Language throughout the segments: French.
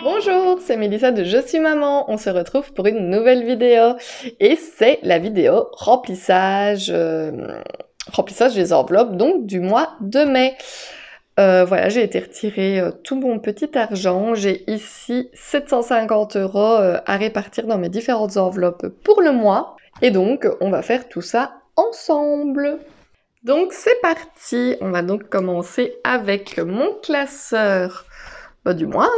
Bonjour, c'est Mélissa de Je suis maman. On se retrouve pour une nouvelle vidéo et c'est la vidéo remplissage des enveloppes donc du mois de mai. Voilà, j'ai été retirer tout mon petit argent. J'ai ici 750 € à répartir dans mes différentes enveloppes pour le mois et donc on va faire tout ça ensemble. Donc c'est parti, on va donc commencer avec mon classeur du mois.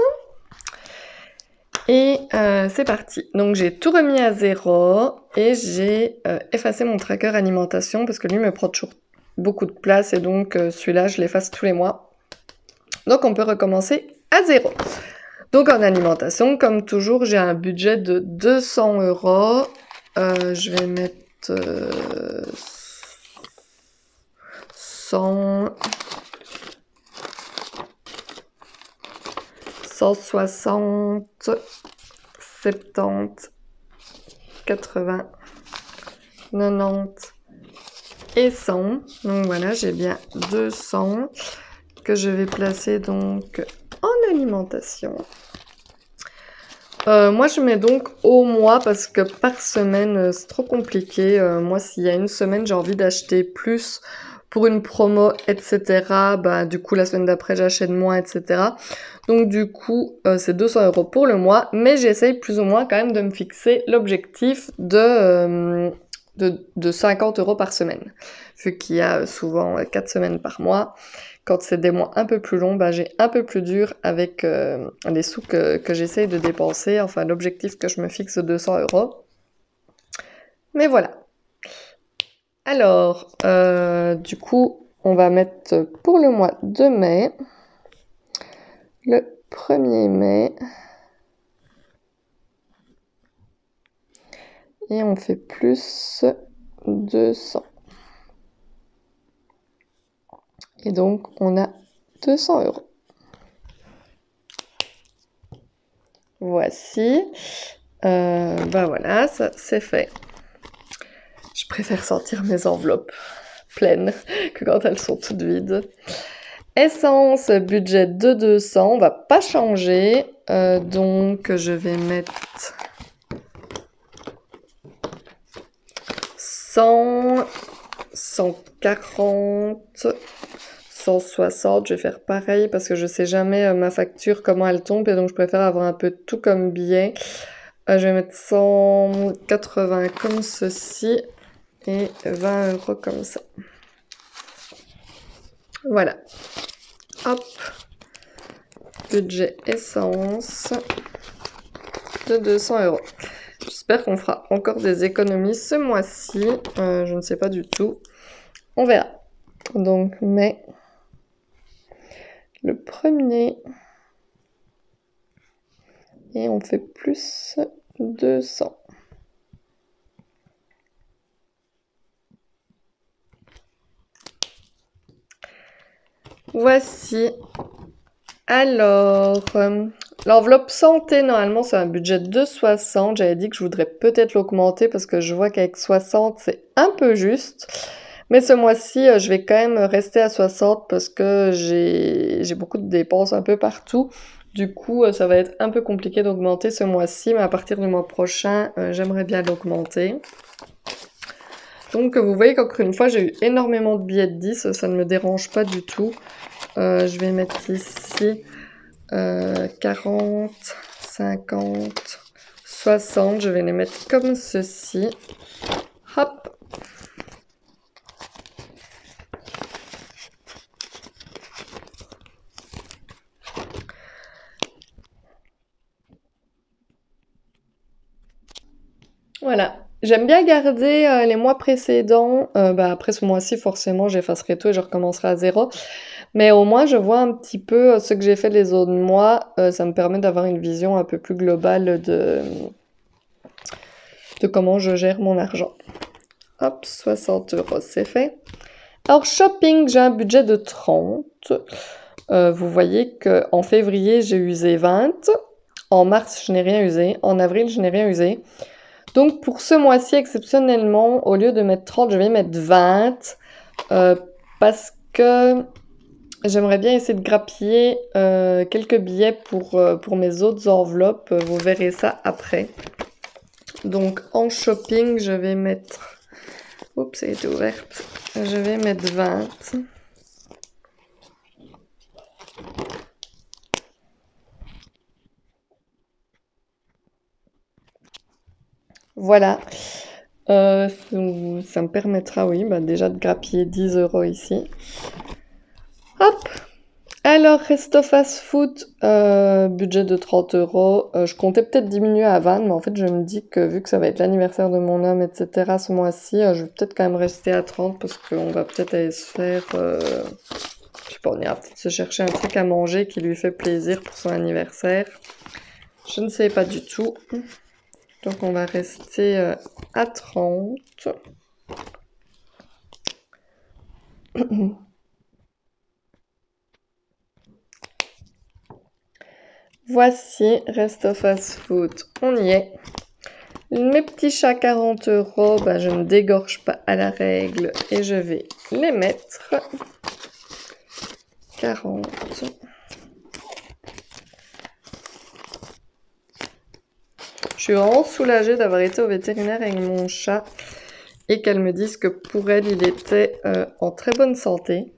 Et c'est parti. Donc j'ai tout remis à zéro et j'ai effacé mon tracker alimentation parce que lui me prend toujours beaucoup de place et donc celui-là je l'efface tous les mois. Donc on peut recommencer à zéro. Donc en alimentation, comme toujours, j'ai un budget de 200 €. Je vais mettre 100, 160, 70, 80, 90 et 100. Donc voilà, j'ai bien 200 que je vais placer donc en alimentation. Moi je mets donc au mois parce que par semaine c'est trop compliqué. Moi s'il y a une semaine j'ai envie d'acheter plus pour une promo, etc. Bah du coup la semaine d'après j'achète moins, etc. Donc du coup c'est 200 € pour le mois, mais j'essaye plus ou moins quand même de me fixer l'objectif de 50 € par semaine. Vu qu'il y a souvent 4 semaines par mois. Quand c'est des mois un peu plus longs, bah, j'ai un peu plus dur avec les sous que j'essaye de dépenser, enfin l'objectif que je me fixe de 200 €. Mais voilà. Alors, du coup, on va mettre pour le mois de mai, le 1er mai, et on fait plus 200. Et donc, on a 200 €. Voici. Bah voilà, ça c'est fait. Je préfère sortir mes enveloppes pleines que quand elles sont toutes vides. Essence, budget de 200, on va pas changer. Donc je vais mettre 100, 140, 160. Je vais faire pareil parce que je sais jamais ma facture comment elle tombe et donc je préfère avoir un peu tout comme billet. Je vais mettre 180 comme ceci et 20 € comme ça. Voilà. Hop. Budget essence de 200 €. J'espère qu'on fera encore des économies ce mois-ci. Je ne sais pas du tout. On verra. Donc, mai. Le 1er. Et on fait plus 200. Voici. Alors, l'enveloppe santé, normalement, c'est un budget de 60. J'avais dit que je voudrais peut-être l'augmenter parce que je vois qu'avec 60, c'est un peu juste. Mais ce mois-ci, je vais quand même rester à 60 parce que j'ai beaucoup de dépenses un peu partout. Du coup, ça va être un peu compliqué d'augmenter ce mois-ci, mais à partir du mois prochain, j'aimerais bien l'augmenter. Donc, vous voyez qu'encore une fois, j'ai eu énormément de billets de 10, ça ne me dérange pas du tout. Je vais mettre ici 40, 50, 60. Je vais les mettre comme ceci. Hop. Voilà. J'aime bien garder les mois précédents. Après ce mois-ci, forcément, j'effacerai tout et je recommencerai à zéro. Mais au moins, je vois un petit peu ce que j'ai fait les autres mois. Ça me permet d'avoir une vision un peu plus globale de comment je gère mon argent. Hop, 60 €, c'est fait. Alors, shopping, j'ai un budget de 30. Vous voyez qu'en février, j'ai usé 20. En mars, je n'ai rien usé. En avril, je n'ai rien usé. Donc, pour ce mois-ci, exceptionnellement, au lieu de mettre 30, je vais mettre 20. Parce que J'aimerais bien essayer de grappiller quelques billets pour mes autres enveloppes. Vous verrez ça après. Donc en shopping, je vais mettre... Oups, elle était ouverte. Je vais mettre 20. Voilà. Ça me permettra, oui, déjà de grappiller 10 € ici. Hop! Alors, resto fast-food, budget de 30 €. Je comptais peut-être diminuer à 20, mais en fait, je me dis que vu que ça va être l'anniversaire de mon homme, etc., ce mois-ci, je vais peut-être quand même rester à 30 parce qu'on va peut-être aller se faire... je sais pas, on ira peut-être se chercher un truc à manger qui lui fait plaisir pour son anniversaire. Je ne sais pas du tout. Donc, on va rester à 30. Voici, resto fast-food, on y est. Mes petits chats 40 €, je ne dégorge pas à la règle et je vais les mettre. 40. Je suis vraiment soulagée d'avoir été au vétérinaire avec mon chat et qu'elle me dise que pour elle, il était en très bonne santé.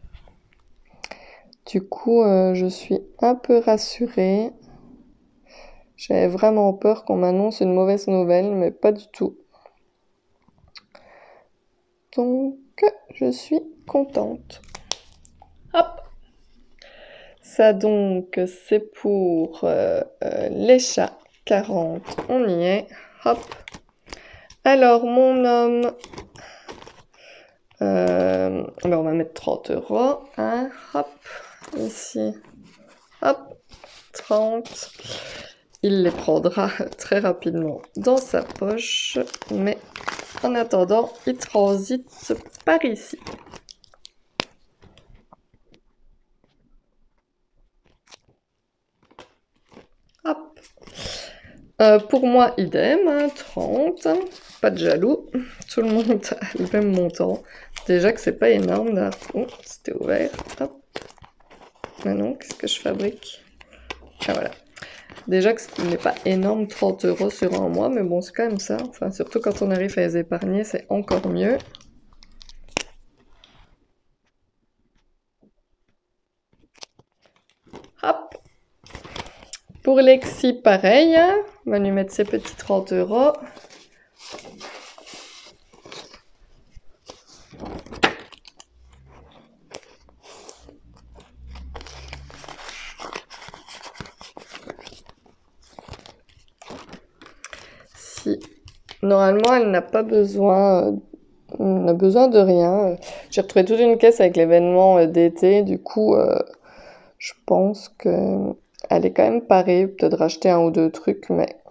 Du coup, je suis un peu rassurée. J'avais vraiment peur qu'on m'annonce une mauvaise nouvelle, mais pas du tout. Donc, je suis contente. Hop! Ça donc, c'est pour les chats 40. On y est. Hop! Alors, mon homme... on va mettre 30 €. Hein, hop! Ici. Hop! 30. Il les prendra très rapidement dans sa poche. Mais en attendant, il transite par ici. Hop. Pour moi, idem, hein, 30. Pas de jaloux. Tout le monde a le même montant. Déjà que c'est pas énorme là. Oh, c'était ouvert. Hop. Maintenant, qu'est-ce que je fabrique? Ah voilà. Déjà que ce n'est pas énorme, 30 € sur un mois, mais bon, c'est quand même ça. Enfin, surtout quand on arrive à les épargner, c'est encore mieux. Hop! Pour Lexi, pareil. Hein. On va lui mettre ses petits 30 €. Si. Normalement, elle n'a pas besoin... on a besoin de rien. J'ai retrouvé toute une caisse avec l'événement d'été. Du coup, je pense que elle est quand même parée. Peut-être racheter un ou deux trucs, mais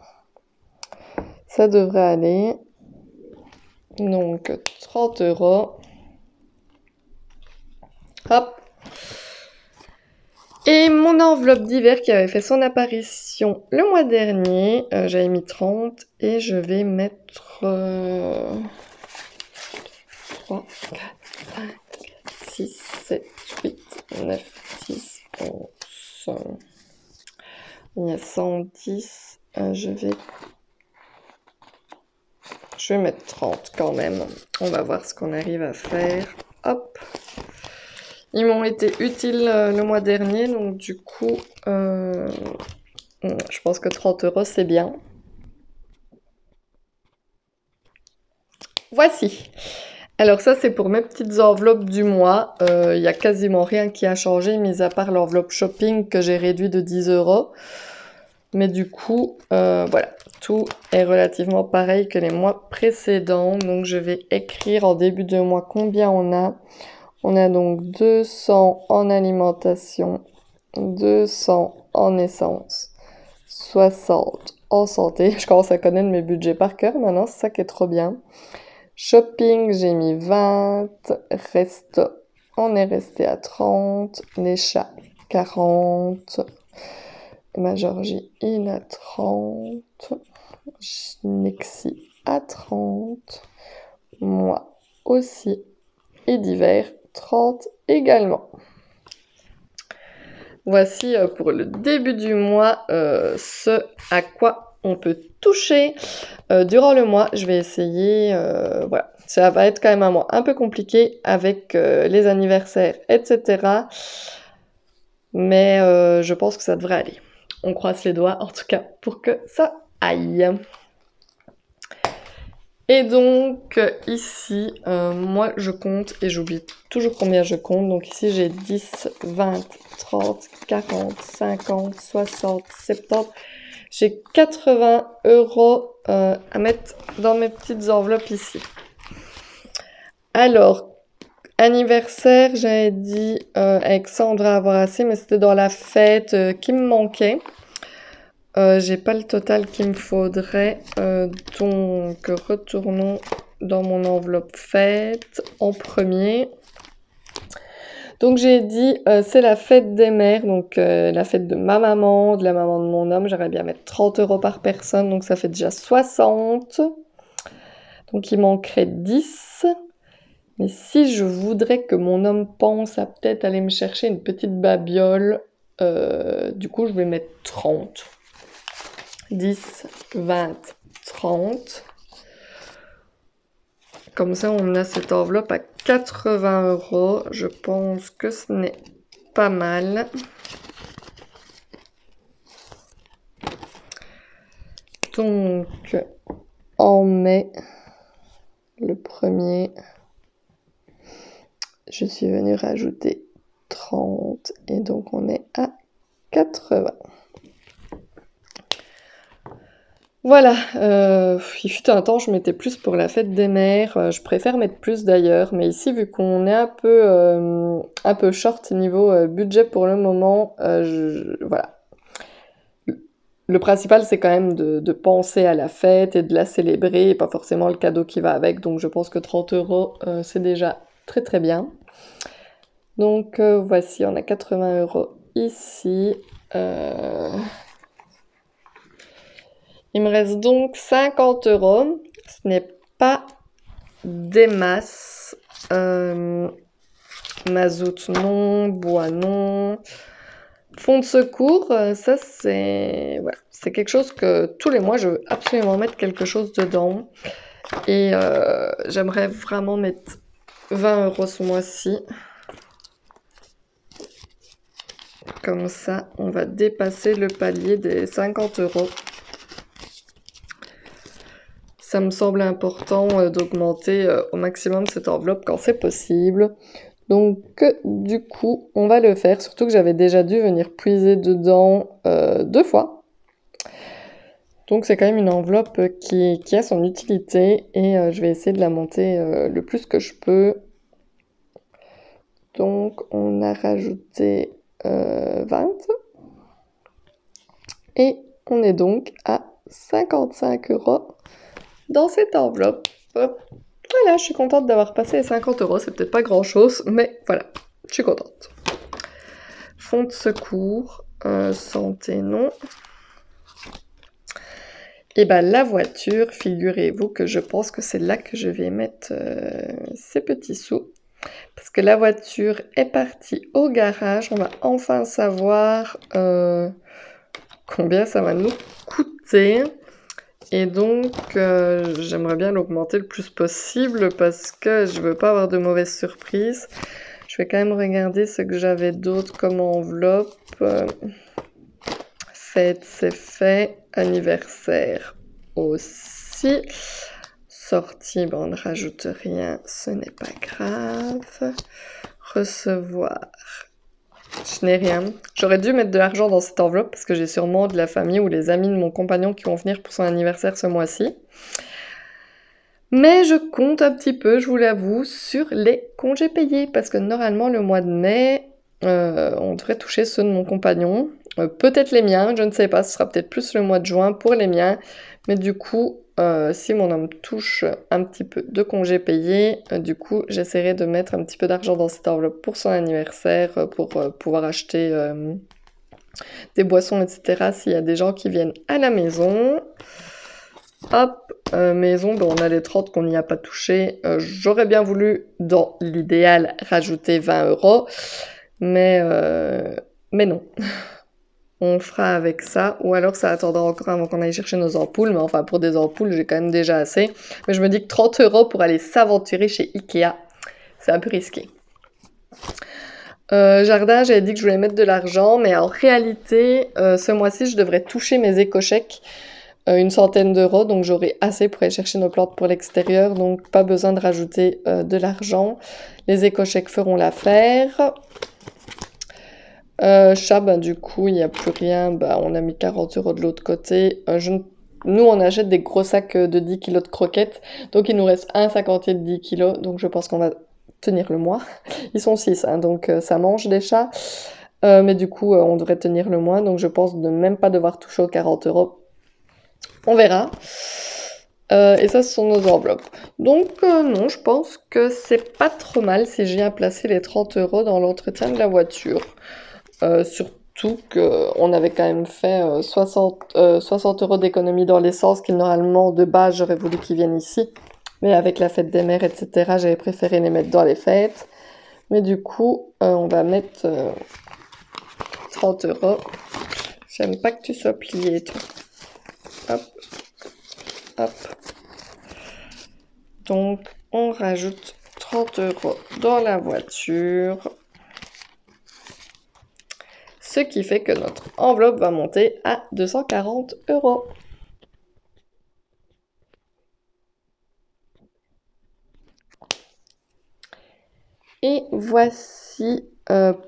ça devrait aller. Donc, 30 €. Hop. Et mon enveloppe d'hiver qui avait fait son apparition le mois dernier, j'avais mis 30 et je vais mettre 3, 4, 5, 6, 7, 8, 9, 10, 11. Il y a 110. Je vais mettre 30 quand même. On va voir ce qu'on arrive à faire. Hop. Ils m'ont été utiles le mois dernier, donc du coup, je pense que 30 € c'est bien. Voici. Alors ça, c'est pour mes petites enveloppes du mois. Il n'y a quasiment rien qui a changé, mis à part l'enveloppe shopping que j'ai réduit de 10 €. Mais du coup, voilà, tout est relativement pareil que les mois précédents. Donc je vais écrire en début de mois combien on a. On a donc 200 en alimentation, 200 en essence, 60 en santé. Je commence à connaître mes budgets par cœur maintenant, c'est ça qui est trop bien. Shopping, j'ai mis 20. Resto, on est resté à 30. Les chats, 40. Ma Georgie, il a 30. Nexi à 30. Moi aussi. Et d'hiver, 30 également. voici pour le début du mois ce à quoi on peut toucher durant le mois. Je vais essayer, voilà, ça va être quand même un mois un peu compliqué avec les anniversaires, etc. Mais je pense que ça devrait aller. On croise les doigts en tout cas pour que ça aille. Et donc ici, moi je compte et j'oublie toujours combien je compte. Donc ici j'ai 10, 20, 30, 40, 50, 60, 70. J'ai 80 € à mettre dans mes petites enveloppes ici. Alors, anniversaire, j'avais dit avec ça on devrait avoir assez, mais c'était dans la fête qui me manquait. J'ai pas le total qu'il me faudrait, donc retournons dans mon enveloppe fête en premier. Donc j'ai dit c'est la fête des mères, donc la fête de ma maman, de la maman de mon homme, j'aimerais bien mettre 30 € par personne, donc ça fait déjà 60. Donc il manquerait 10. Mais si je voudrais que mon homme pense à peut-être aller me chercher une petite babiole, du coup je vais mettre 30. 10, 20, 30. Comme ça, on a cette enveloppe à 80 €. Je pense que ce n'est pas mal. Donc, en mai, le 1er, je suis venue rajouter 30 et donc on est à 80. Voilà, il fut un temps, je mettais plus pour la fête des mères, je préfère mettre plus d'ailleurs, mais ici, vu qu'on est un peu short niveau budget pour le moment, voilà. Le principal, c'est quand même de penser à la fête et de la célébrer, et pas forcément le cadeau qui va avec, donc je pense que 30 €, c'est déjà très très bien. Donc voici, on a 80 € ici. Il me reste donc 50 €. Ce n'est pas des masses. Mazout non, bois non. Fonds de secours, ça c'est voilà, c'est quelque chose que tous les mois je veux absolument mettre quelque chose dedans. Et j'aimerais vraiment mettre 20 € ce mois-ci. Comme ça, on va dépasser le palier des 50 €. Ça me semble important d'augmenter au maximum cette enveloppe quand c'est possible. Donc du coup, on va le faire, surtout que j'avais déjà dû venir puiser dedans 2 fois. Donc c'est quand même une enveloppe qui a son utilité et je vais essayer de la monter le plus que je peux. Donc on a rajouté 20 et on est donc à 55 € dans cette enveloppe. Voilà, je suis contente d'avoir passé les 50 €, c'est peut-être pas grand-chose, mais voilà, je suis contente. Fonds de secours, santé non. Et ben la voiture, figurez-vous que je pense que c'est là que je vais mettre ces petits sous. Parce que la voiture est partie au garage, on va enfin savoir combien ça va nous coûter. Et donc, j'aimerais bien l'augmenter le plus possible parce que je veux pas avoir de mauvaises surprises. Je vais quand même regarder ce que j'avais d'autre comme enveloppe. Fête, c'est fait. Anniversaire aussi. Sortie, bon, on ne rajoute rien, ce n'est pas grave. Recevoir. Je n'ai rien. J'aurais dû mettre de l'argent dans cette enveloppe parce que j'ai sûrement de la famille ou les amis de mon compagnon qui vont venir pour son anniversaire ce mois-ci. Mais je compte un petit peu, je vous l'avoue, sur les congés payés parce que normalement le mois de mai, on devrait toucher ceux de mon compagnon. Peut-être les miens, je ne sais pas, ce sera peut-être plus le mois de juin pour les miens. Mais du coup, si mon homme touche un petit peu de congés payés, du coup, j'essaierai de mettre un petit peu d'argent dans cette enveloppe pour son anniversaire, pour pouvoir acheter des boissons, etc. s'il y a des gens qui viennent à la maison. Hop, maison, ben on a les 30 qu'on n'y a pas touché. J'aurais bien voulu, dans l'idéal, rajouter 20 €. Mais Mais non. On fera avec ça, ou alors ça attendra encore avant qu'on aille chercher nos ampoules, mais enfin pour des ampoules j'ai quand même déjà assez. Mais je me dis que 30 € pour aller s'aventurer chez Ikea, c'est un peu risqué. Jardin, j'avais dit que je voulais mettre de l'argent, mais en réalité, ce mois-ci je devrais toucher mes éco-chèques, une centaine d'euros, donc j'aurai assez pour aller chercher nos plantes pour l'extérieur, donc pas besoin de rajouter de l'argent. Les éco-chèques feront l'affaire. Chat, ben, du coup, il n'y a plus rien. Bah, on a mis 40 € de l'autre côté. Nous, on achète des gros sacs de 10 kilos de croquettes. Donc, il nous reste un sac entier de 10 kilos. Donc, je pense qu'on va tenir le mois. Ils sont 6, hein, donc ça mange des chats. Mais du coup, on devrait tenir le mois. Donc, je pense ne même pas devoir toucher aux 40 €. On verra. Et ça, ce sont nos enveloppes. Donc, non, je pense que c'est pas trop mal si je viens placer les 30 € dans l'entretien de la voiture. Surtout qu'on avait quand même fait 60 € d'économie dans l'essence, qui normalement, de base, j'aurais voulu qu'ils viennent ici. Mais avec la fête des mères, etc., j'avais préféré les mettre dans les fêtes. Mais du coup, on va mettre 30 €. J'aime pas que tu sois plié, toi. Hop, hop. Donc, on rajoute 30 € dans la voiture. Ce qui fait que notre enveloppe va monter à 240 €. Et voici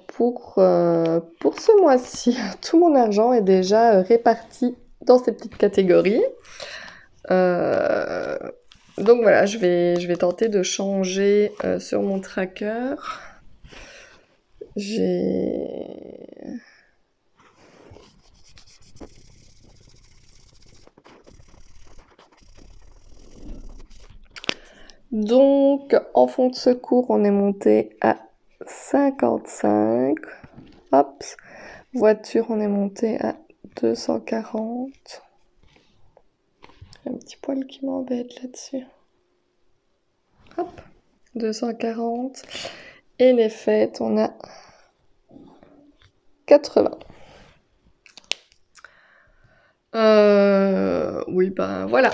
pour ce mois-ci. Tout mon argent est déjà réparti dans ces petites catégories. Donc voilà, je vais tenter de changer sur mon tracker. Donc, en fond de secours, on est monté à 55. Hop. Voiture, on est monté à 240. Un petit poil qui m'embête là-dessus. Hop. 240. Et les fêtes, on a 80. Oui, ben voilà.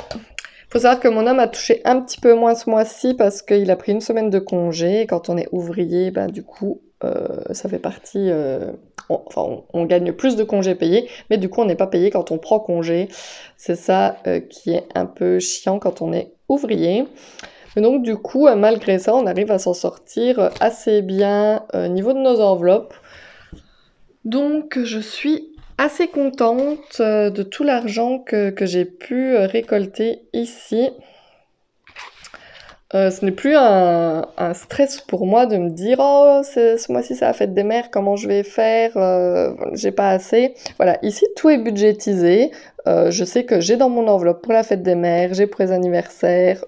Faut savoir que mon homme a touché un petit peu moins ce mois-ci parce qu'il a pris une semaine de congé. Et quand on est ouvrier, ben du coup, ça fait partie... on gagne plus de congés payés, mais du coup, on n'est pas payé quand on prend congé. C'est ça qui est un peu chiant quand on est ouvrier. Mais donc, du coup, malgré ça, on arrive à s'en sortir assez bien au niveau de nos enveloppes. Donc, je suis assez contente de tout l'argent que j'ai pu récolter ici. Ce n'est plus un stress pour moi de me dire « Oh, ce mois-ci, c'est la fête des mères, comment je vais faire j'ai pas assez. » Voilà, ici, tout est budgétisé. Je sais que j'ai dans mon enveloppe pour la fête des mères, j'ai pour les anniversaires.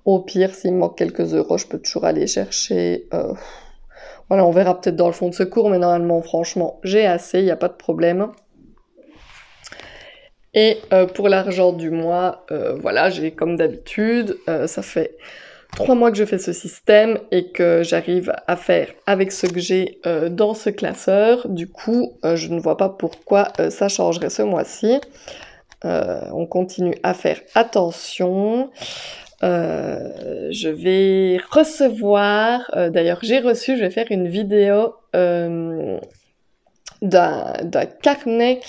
Au pire, s'il me manque quelques euros, je peux toujours aller chercher. Voilà, on verra peut-être dans le fond de secours, mais normalement, franchement, j'ai assez, il n'y a pas de problème. Et pour l'argent du mois, voilà, j'ai comme d'habitude, ça fait 3 mois que je fais ce système et que j'arrive à faire avec ce que j'ai dans ce classeur. Du coup, je ne vois pas pourquoi ça changerait ce mois-ci. On continue à faire attention. Je vais recevoir, d'ailleurs j'ai reçu, je vais faire une vidéo d'un carnet,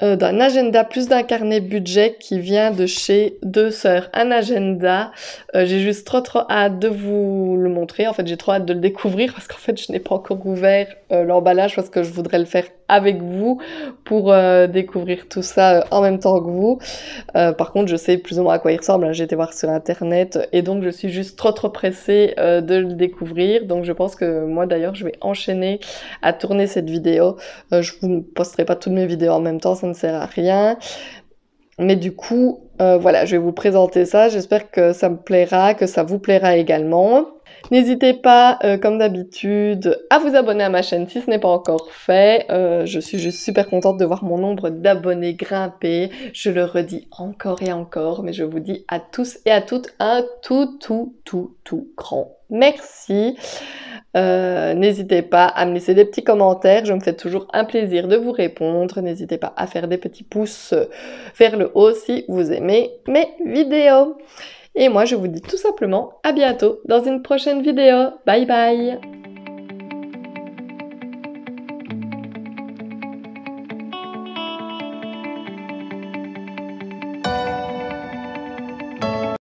d'un agenda plus d'un carnet budget qui vient de chez Deux Sœurs. Un agenda, j'ai juste trop hâte de vous le montrer. En fait, j'ai trop hâte de le découvrir parce qu'en fait, je n'ai pas encore ouvert l'emballage parce que je voudrais le faire avec vous pour découvrir tout ça en même temps que vous. Par contre, je sais plus ou moins à quoi il ressemble, hein. J'ai été voir sur internet et donc je suis juste trop pressée de le découvrir. Donc je pense que moi d'ailleurs je vais enchaîner à tourner cette vidéo. Je vous posterai pas toutes mes vidéos en même temps, ça ne sert à rien. Mais du coup, voilà, je vais vous présenter ça. J'espère que ça me plaira, que ça vous plaira également. N'hésitez pas, comme d'habitude, à vous abonner à ma chaîne si ce n'est pas encore fait. Je suis juste super contente de voir mon nombre d'abonnés grimper. Je le redis encore et encore, mais je vous dis à tous et à toutes un tout grand merci. N'hésitez pas à me laisser des petits commentaires, je me fais toujours un plaisir de vous répondre. N'hésitez pas à faire des petits pouces vers le haut si vous aimez mes vidéos. Et moi, je vous dis tout simplement à bientôt dans une prochaine vidéo. Bye bye!